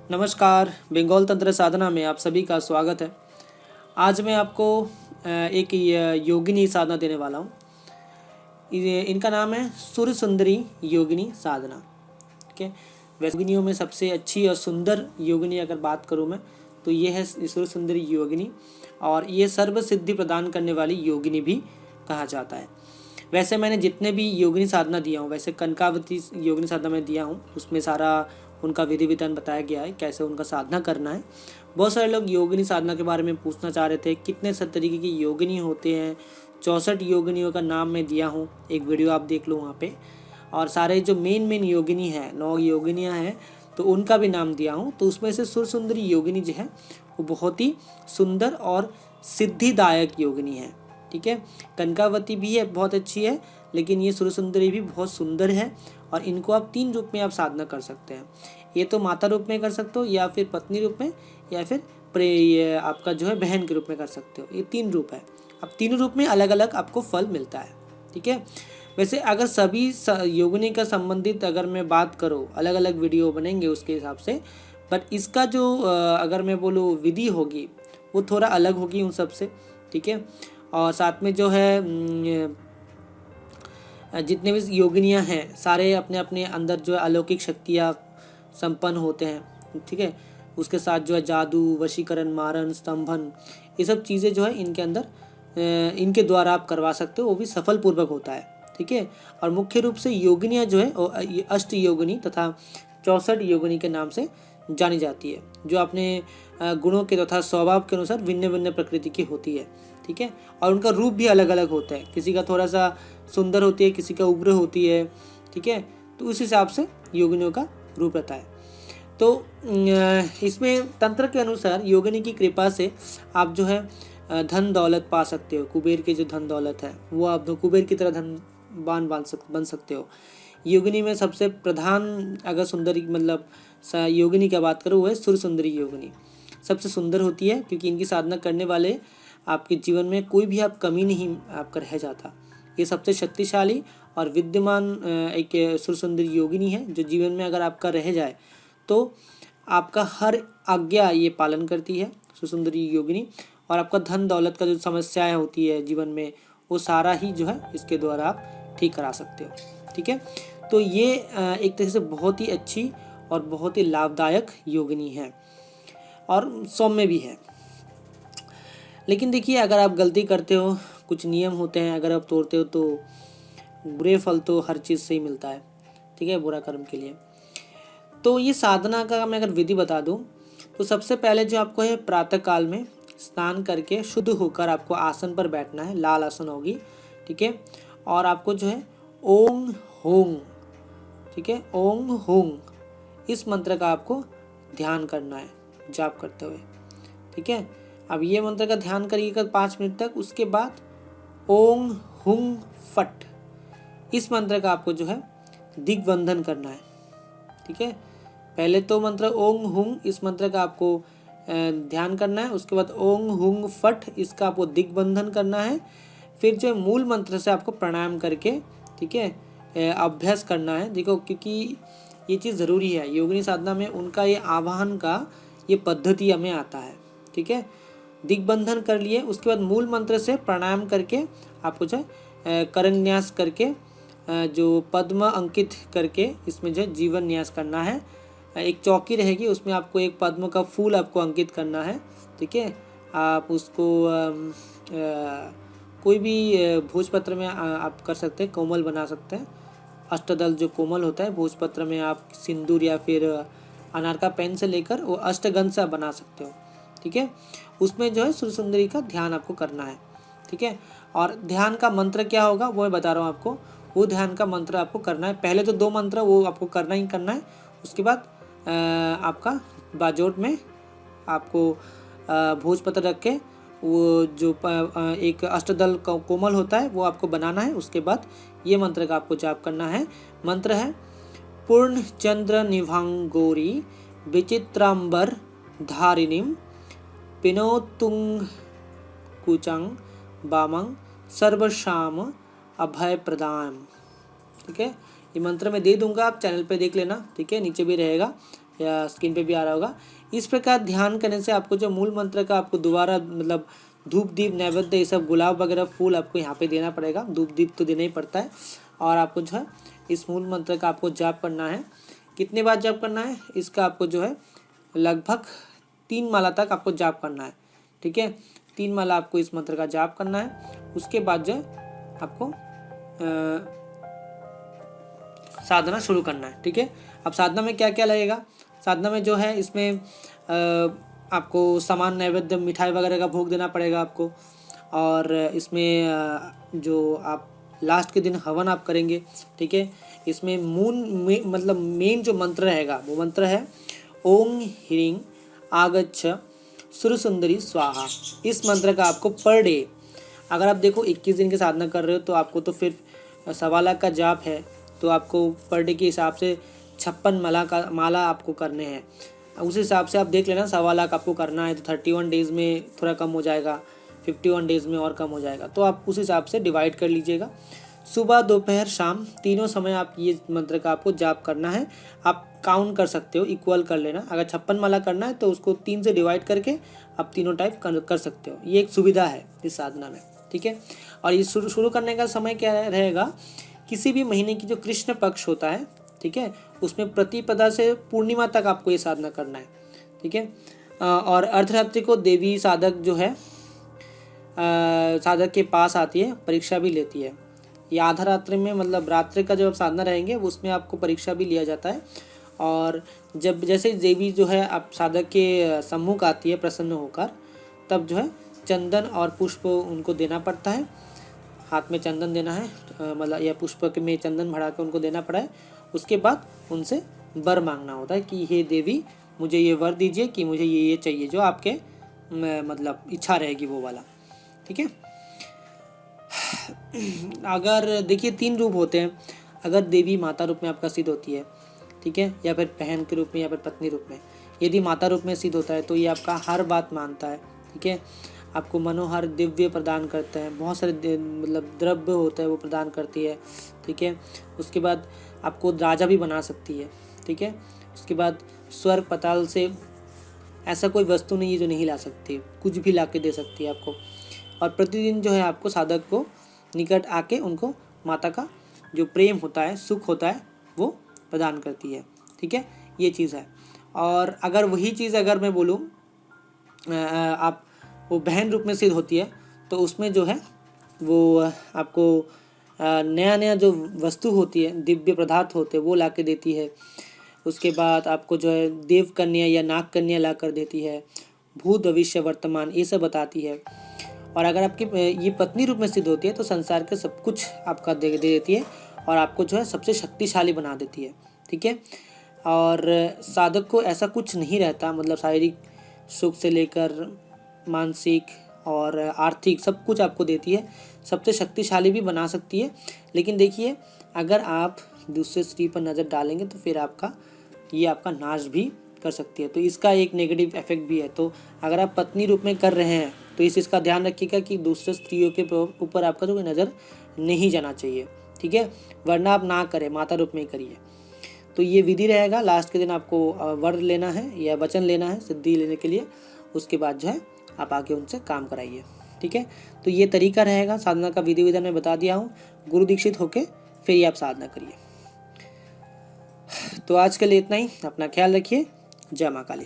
नमस्कार, बंगाल तंत्र साधना में आप सभी का स्वागत है। आज मैं आपको एक योगिनी साधना देने वाला हूँ। इनका नाम है सुर सुंदरी योगिनी साधना। ठीक है, वैसे योगिनियों में सबसे अच्छी और सुंदर योगिनी अगर बात करूँ मैं तो ये है सुर सुंदरी योगिनी, और ये सर्व सिद्धि प्रदान करने वाली योगिनी भी कहा जाता है। वैसे मैंने जितने भी योगिनी साधना दिया हूँ, वैसे कनकावती योगिनी साधना में दिया हूँ, उसमें सारा उनका विधि विधान बताया गया है, कैसे उनका साधना करना है। बहुत सारे लोग योगिनी साधना के बारे में पूछना चाह रहे थे, कितने सब तरीके की योगिनी होते हैं। 64 योगिनियों का नाम मैं दिया हूँ, एक वीडियो आप देख लो वहाँ पे। और सारे जो मेन योगिनी है, 9 योगिनियाँ हैं, तो उनका भी नाम दिया हूँ। तो उसमें से सुर सुंदरी योगिनी जो है वो बहुत ही सुंदर और सिद्धिदायक योगिनी है। ठीक है, कनकावती भी है, बहुत अच्छी है, लेकिन ये सुर सुंदरी भी बहुत सुंदर है। और इनको आप 3 रूप में आप साधना कर सकते हैं। ये तो माता रूप में कर सकते हो, या फिर पत्नी रूप में, या फिर ये आपका जो है बहन के रूप में कर सकते हो। ये 3 रूप है। अब तीनों रूप में अलग अलग आपको फल मिलता है। ठीक है, वैसे अगर सभी योगिनी का संबंधित अगर मैं बात करूँ, अलग अलग वीडियो बनेंगे उसके हिसाब से, बट इसका जो अगर मैं बोलूँ विधि होगी वो थोड़ा अलग होगी उन सब से। ठीक है, और साथ में जो है जितने भी योगिनियाँ हैं सारे अपने अपने अंदर जो है अलौकिक शक्तियाँ संपन्न होते हैं। ठीक है, उसके साथ जो है जादू, वशीकरण, मारण, स्तंभन, ये सब चीज़ें जो है इनके अंदर इनके द्वारा आप करवा सकते हो, वो भी सफलपूर्वक होता है। ठीक है, और मुख्य रूप से योगिनियाँ जो है ये अष्ट योगिनी तथा 64 योगिनी के नाम से जानी जाती है, जो अपने गुणों के तथा स्वभाव के अनुसार भिन्न भिन्न प्रकृति की होती है। ठीक है, और उनका रूप भी अलग अलग होता है, किसी का थोड़ा सा सुंदर होती है, किसी का उग्र होती है। ठीक है, तो उस हिसाब से योगिनियों का रूप रहता है। तो इसमें तंत्र के अनुसार योगिनी की कृपा से आप जो है धन दौलत पा सकते हो। कुबेर के जो धन दौलत है वो आप कुबेर की तरह धनवान बन सकते हो। योगिनी में सबसे प्रधान अगर सुंदरी मतलब योगिनी की बात करूँ वो है सुर सुंदरी योगिनी। सबसे सुंदर होती है क्योंकि इनकी साधना करने वाले आपके जीवन में कोई भी आप कमी नहीं आपका रह जाता। ये सबसे शक्तिशाली और विद्यमान एक सुर सुंदरी योगिनी है, जो जीवन में अगर आपका रह जाए तो आपका हर आज्ञा ये पालन करती है सुर सुंदरी योगिनी। और आपका धन दौलत का जो समस्याएं होती है जीवन में, वो सारा ही जो है इसके द्वारा आप ठीक करा सकते हो। ठीक है, तो ये एक तरह से बहुत ही अच्छी और बहुत ही लाभदायक योगिनी है और सौम्य भी है। लेकिन देखिए, अगर आप गलती करते हो, कुछ नियम होते हैं, अगर आप तोड़ते हो तो बुरे फल तो हर चीज़ से ही मिलता है। ठीक है, बुरा कर्म के लिए। तो ये साधना का मैं अगर विधि बता दूं तो सबसे पहले जो आपको है प्रातः काल में स्नान करके शुद्ध होकर आपको आसन पर बैठना है, लाल आसन होगी। ठीक है, और आपको जो है ओम होंग, ठीक है, ओम होंग इस मंत्र का आपको ध्यान करना है जाप करते हुए। ठीक है, अब ये मंत्र का ध्यान करिएगा 5 मिनट तक। उसके बाद ओम हुंग फट इस मंत्र का आपको जो है दिग्बंधन करना है। ठीक है, पहले तो मंत्र ओम हुंग इस मंत्र का आपको ध्यान करना है। उसके बाद ओम हुंग फट इसका आपको दिग्बंधन करना है। फिर जो मूल मंत्र से आपको प्राणायाम करके, ठीक है, अभ्यास करना है। देखो, क्योंकि ये चीज़ ज़रूरी है योगिनी साधना में, उनका ये आवाहन का ये पद्धति हमें आता है। ठीक है, दिग्बंधन कर लिए, उसके बाद मूल मंत्र से प्राणायाम करके आपको जो है करन्यास करके जो पद्म अंकित करके इसमें जो है जीवन न्यास करना है। एक चौकी रहेगी, उसमें आपको एक पद्म का फूल आपको अंकित करना है। ठीक है, आप उसको कोई भी भोजपत्र में आप कर सकते हैं, कोमल बना सकते हैं। अष्टदल जो कोमल होता है, भोजपत्र में आप सिंदूर या फिर अनार का पेन से लेकर वो अष्टगंध से आप बना सकते हो। ठीक है, उसमें जो है सुर सुंदरी का ध्यान आपको करना है। ठीक है, और ध्यान का मंत्र क्या होगा वो मैं बता रहा हूँ आपको। वो ध्यान का मंत्र आपको करना है, पहले तो 2 मंत्र वो आपको करना ही करना है। उसके बाद आपका बाजोट में आपको भोजपत्र रख के वो जो एक अष्टदल कोमल होता है वो आपको बनाना है। उसके बाद ये मंत्र का आपको जाप करना है। मंत्र है पूर्ण चंद्र निभांगोरी विचित्रांबर धारिणीम पिनोतुंग कुचंग बामंग सर्वशाम अभय प्रदान। ठीक है, ये मंत्र मैं दे दूंगा, आप चैनल पे देख लेना। ठीक है, नीचे भी रहेगा, या स्क्रीन पे भी आ रहा होगा। इस प्रकार ध्यान करने से आपको जो मूल मंत्र का आपको दोबारा मतलब धूप दीप नैवेद्य ये सब गुलाब वगैरह फूल आपको यहाँ पे देना पड़ेगा, धूप दीप तो देना ही पड़ता है। और आपको जो है इस मूल मंत्र का आपको जाप करना है। कितने बार जाप करना है इसका आपको जो है लगभग 3 माला तक आपको जाप करना है, ठीक है। 3 माला आपको इस मंत्र का जाप करना है। उसके बाद जो है आपको साधना शुरू करना है, ठीक है। अब साधना में क्या क्या लगेगा, साधना में जो है इसमें आपको सामान नैवेद्य मिठाई वगैरह का भोग देना पड़ेगा आपको। और इसमें जो आप लास्ट के दिन हवन आप करेंगे, ठीक है। इसमें मतलब मेन जो मंत्र रहेगा वो मंत्र है ओम ह्रीं आगच्छ सुरसुंदरी स्वाहा। इस मंत्र का आपको पर डे, अगर आप देखो 21 दिन की साधना कर रहे हो तो आपको तो फिर 1.25 लाख का जाप है, तो आपको पर डे के हिसाब से 56 माला आपको करने हैं। उस हिसाब से आप देख लेना 1.25 लाख आपको करना है तो 31 डेज़ में थोड़ा कम हो जाएगा, 51 डेज़ में और कम हो जाएगा, तो आप उस हिसाब से डिवाइड कर लीजिएगा। सुबह दोपहर शाम तीनों समय आप ये मंत्र का आपको जाप करना है। आप काउंट कर सकते हो, इक्वल कर लेना। अगर 56 माला करना है तो उसको 3 से डिवाइड करके आप तीनों टाइप कर सकते हो। ये एक सुविधा है इस साधना में, ठीक है। और ये शुरू करने का समय क्या रहेगा, किसी भी महीने की जो कृष्ण पक्ष होता है, ठीक है, उसमें प्रतिपदा से पूर्णिमा तक आपको ये साधना करना है, ठीक है। और अर्धरात्रि को देवी साधक जो है साधक के पास आती है, परीक्षा भी लेती है। ये आधा रात्रि में मतलब रात्रि का जब आप साधना रहेंगे उसमें आपको परीक्षा भी लिया जाता है। और जब जैसे देवी जो है आप साधक के सम्मुख आती है प्रसन्न होकर, तब जो है चंदन और पुष्प उनको देना पड़ता है। हाथ में चंदन देना है, मतलब या पुष्प में चंदन भरा के उनको देना पड़ा है। उसके बाद उनसे वर मांगना होता है कि हे देवी मुझे ये वर दीजिए कि मुझे ये चाहिए, जो आपके मतलब इच्छा रहेगी वो वाला, ठीक है। अगर देखिए 3 रूप होते हैं, अगर देवी माता रूप में आपका सिद्ध होती है, ठीक है, या फिर बहन के रूप में या फिर पत्नी रूप में। यदि माता रूप में सिद्ध होता है तो ये आपका हर बात मानता है, ठीक है। आपको मनोहर दिव्य प्रदान करता है, बहुत सारे मतलब द्रव्य होता है वो प्रदान करती है, ठीक है। उसके बाद आपको राजा भी बना सकती है, ठीक है। उसके बाद स्वर्ग पताल से ऐसा कोई वस्तु नहीं है जो नहीं ला सकती, कुछ भी ला के दे सकती है आपको। और प्रतिदिन जो है आपको साधक को निकट आके उनको माता का जो प्रेम होता है, सुख होता है, वो प्रदान करती है, ठीक है। ये चीज़ है। और अगर वही चीज़ अगर मैं बोलूँ आप वो बहन रूप में सिद्ध होती है तो उसमें जो है वो आपको नया नया जो वस्तु होती है, दिव्य पदार्थ होते हैं वो ला के देती है। उसके बाद आपको जो है देव कन्या या नाग कन्या ला कर देती है, भूत भविष्य वर्तमान ये सब बताती है। और अगर आपकी ये पत्नी रूप में सिद्ध होती है तो संसार के सब कुछ आपका दे देती है और आपको जो है सबसे शक्तिशाली बना देती है, ठीक है। और साधक को ऐसा कुछ नहीं रहता, मतलब शारीरिक सुख से लेकर मानसिक और आर्थिक सब कुछ आपको देती है, सबसे शक्तिशाली भी बना सकती है। लेकिन देखिए अगर आप दूसरे स्त्री पर नज़र डालेंगे तो फिर ये आपका नाश भी कर सकती है, तो इसका एक नेगेटिव इफेक्ट भी है। तो अगर आप पत्नी रूप में कर रहे हैं तो इस इसका ध्यान रखिएगा कि दूसरे स्त्रियों के ऊपर आपका जो नज़र नहीं जाना चाहिए, ठीक है। वरना आप ना करें, माता रूप में ही करिए। तो ये विधि रहेगा। लास्ट के दिन आपको वर लेना है या वचन लेना है सिद्धि लेने के लिए, उसके बाद जो है आप आके उनसे काम कराइए, ठीक है। तो ये तरीका रहेगा साधना का, विधि विधान मैं बता दिया हूँ। गुरु दीक्षित होके फिर ये आप साधना करिए। तो आज के लिए इतना ही, अपना ख्याल रखिए। जय माँ काली।